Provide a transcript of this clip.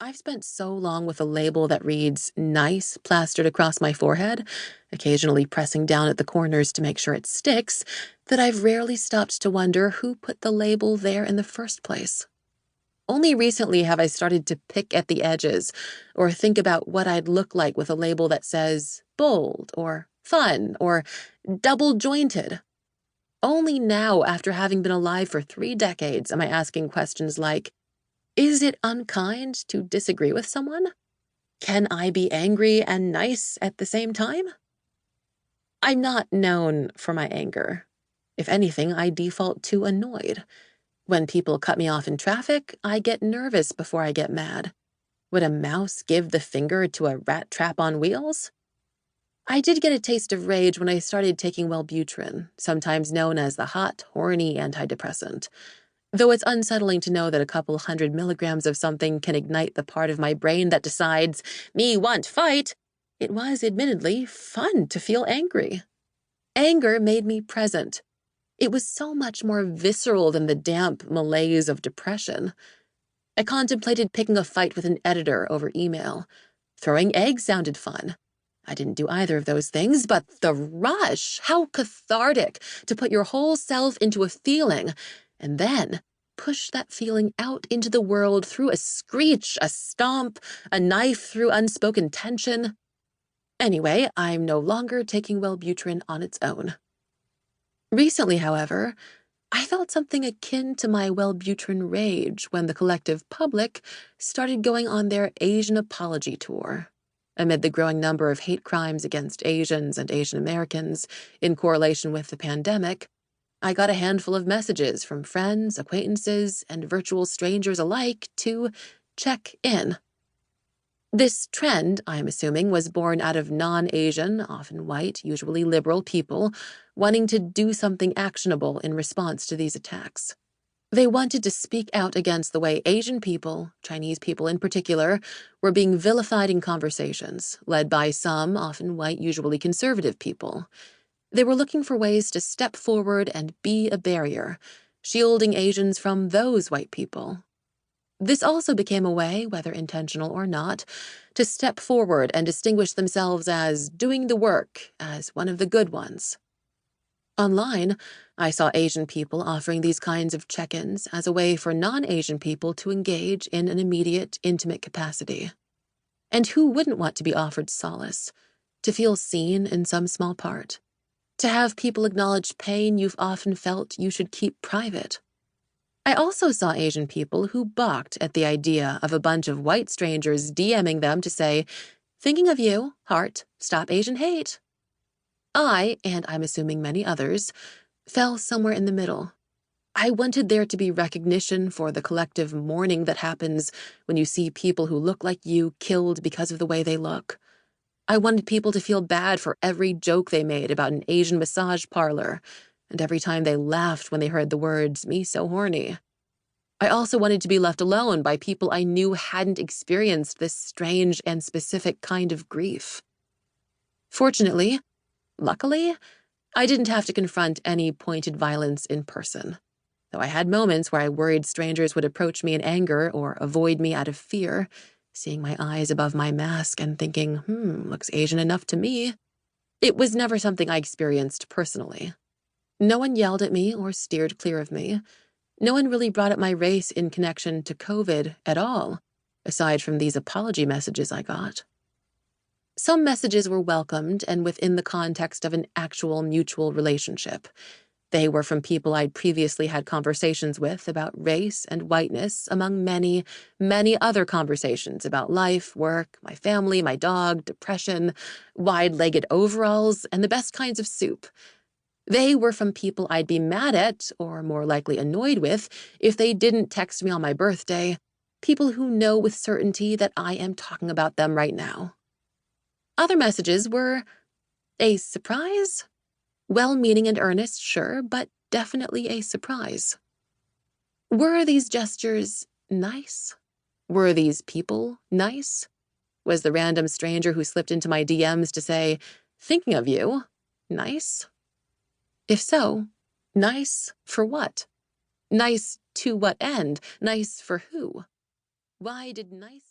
I've spent so long with a label that reads nice plastered across my forehead, occasionally pressing down at the corners to make sure it sticks, that I've rarely stopped to wonder who put the label there in the first place. Only recently have I started to pick at the edges or think about what I'd look like with a label that says bold or fun or double-jointed. Only now, after having been alive for 3 decades, am I asking questions like, is it unkind to disagree with someone? Can I be angry and nice at the same time? I'm not known for my anger. If anything, I default to annoyed. When people cut me off in traffic, I get nervous before I get mad. Would a mouse give the finger to a rat trap on wheels? I did get a taste of rage when I started taking Wellbutrin, sometimes known as the hot, horny antidepressant. Though it's unsettling to know that a couple 100 milligrams of something can ignite the part of my brain that decides, me want fight, it was admittedly fun to feel angry. Anger made me present. It was so much more visceral than the damp malaise of depression. I contemplated picking a fight with an editor over email. Throwing eggs sounded fun. I didn't do either of those things, but the rush, how cathartic to put your whole self into a feeling, and then push that feeling out into the world through a screech, a stomp, a knife through unspoken tension. Anyway, I'm no longer taking Wellbutrin on its own. Recently, however, I felt something akin to my Wellbutrin rage when the collective public started going on their Asian apology tour. Amid the growing number of hate crimes against Asians and Asian Americans in correlation with the pandemic, I got a handful of messages from friends, acquaintances, and virtual strangers alike to check in. This trend, I'm assuming, was born out of non-Asian, often white, usually liberal people wanting to do something actionable in response to these attacks. They wanted to speak out against the way Asian people, Chinese people in particular, were being vilified in conversations, led by some, often white, usually conservative people. They were looking for ways to step forward and be a barrier, shielding Asians from those white people. This also became a way, whether intentional or not, to step forward and distinguish themselves as doing the work, as one of the good ones. Online, I saw Asian people offering these kinds of check-ins as a way for non-Asian people to engage in an immediate, intimate capacity. And who wouldn't want to be offered solace, to feel seen in some small part, to have people acknowledge pain you've often felt you should keep private? I also saw Asian people who balked at the idea of a bunch of white strangers DMing them to say, thinking of you, heart, stop Asian hate. I, and I'm assuming many others, fell somewhere in the middle. I wanted there to be recognition for the collective mourning that happens when you see people who look like you killed because of the way they look. I wanted people to feel bad for every joke they made about an Asian massage parlor, and every time they laughed when they heard the words, me so horny. I also wanted to be left alone by people I knew hadn't experienced this strange and specific kind of grief. Fortunately, luckily, I didn't have to confront any pointed violence in person, though I had moments where I worried strangers would approach me in anger or avoid me out of fear, seeing my eyes above my mask and thinking, looks Asian enough to me. It was never something I experienced personally. No one yelled at me or steered clear of me. No one really brought up my race in connection to COVID at all, aside from these apology messages I got. Some messages were welcomed and within the context of an actual mutual relationship. They were from people I'd previously had conversations with about race and whiteness, among many, many other conversations about life, work, my family, my dog, depression, wide-legged overalls, and the best kinds of soup. They were from people I'd be mad at, or more likely annoyed with, if they didn't text me on my birthday, people who know with certainty that I am talking about them right now. Other messages were a surprise. Well-meaning and earnest, sure, but definitely a surprise. Were these gestures nice? Were these people nice? Was the random stranger who slipped into my DMs to say, thinking of you, nice? If so, nice for what? Nice to what end? Nice for who? Why did nice...